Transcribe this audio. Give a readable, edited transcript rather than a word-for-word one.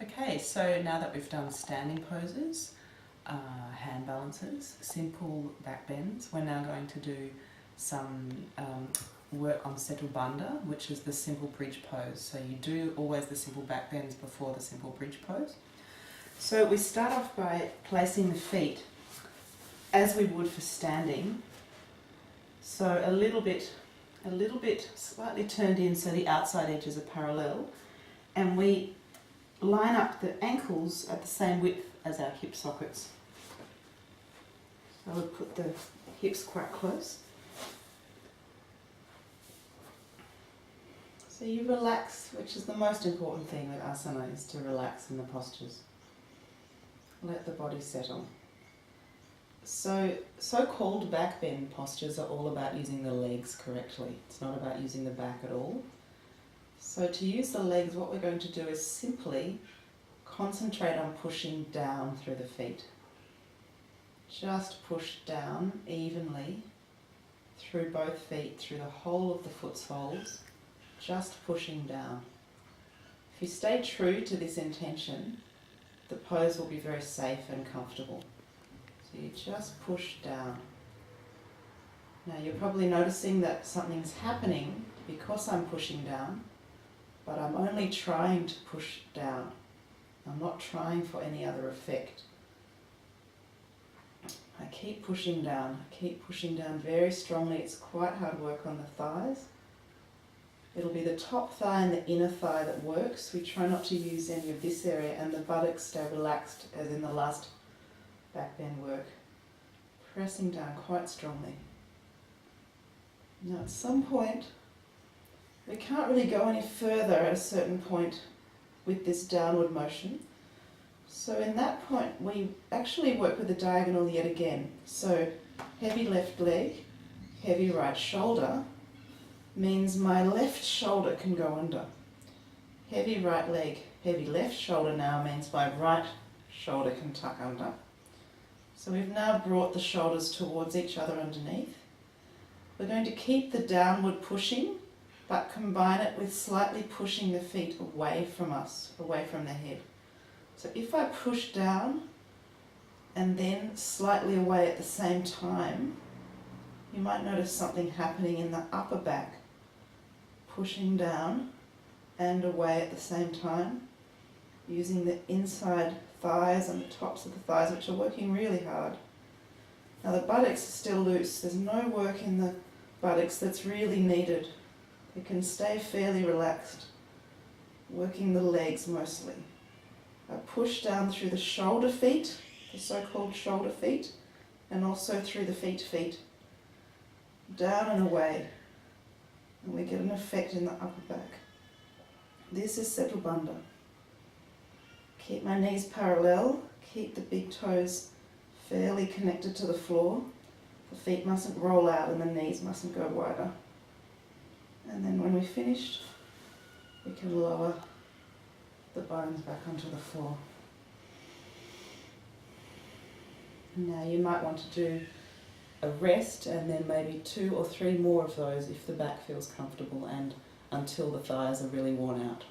Okay, so now that we've done standing poses, hand balances, simple back bends, we're now going to do some work on Setubandha, which is the simple bridge pose. So you do always the simple back bends before the simple bridge pose. So we start off by placing the feet as we would for standing. So a little bit slightly turned in so the outside edges are parallel, and we line up the ankles at the same width as our hip sockets. So we'll put the hips quite close. So you relax, which is the most important thing with asana, is to relax in the postures. Let the body settle. So-called back bend postures are all about using the legs correctly. It's not about using the back at all. So to use the legs, what we're going to do is simply concentrate on pushing down through the feet. Just push down evenly through both feet, through the whole of the foot soles, just pushing down. If you stay true to this intention, the pose will be very safe and comfortable. So you just push down. Now you're probably noticing that something's happening because I'm pushing down, but I'm only trying to push down. I'm not trying for any other effect. I keep pushing down very strongly. It's quite hard work on the thighs. It'll be the top thigh and the inner thigh that works. We try not to use any of this area, and the buttocks stay relaxed as in the last back bend work. Pressing down quite strongly. Now at some point, we can't really go any further at a certain point with this downward motion. So in that point, we actually work with the diagonal yet again. So heavy left leg, heavy right shoulder, means my left shoulder can go under. Heavy right leg, heavy left shoulder now means my right shoulder can tuck under. So we've now brought the shoulders towards each other underneath. We're going to keep the downward pushing, but combine it with slightly pushing the feet away from us, away from the head. So if I push down and then slightly away at the same time, you might notice something happening in the upper back. Pushing down and away at the same time, using the inside thighs and the tops of the thighs, which are working really hard. Now the buttocks are still loose. There's no work in the buttocks that's really needed. They can stay fairly relaxed, working the legs mostly. I push down through the shoulder feet, the so-called shoulder feet, and also through the feet. Down and away. And we get an effect in the upper back. This is Setubandha. Keep my knees parallel, keep the big toes fairly connected to the floor. The feet mustn't roll out and the knees mustn't go wider. And then when we've finished, we can lower the bones back onto the floor. Now you might want to do a rest and then maybe 2 or 3 more of those if the back feels comfortable and until the thighs are really worn out.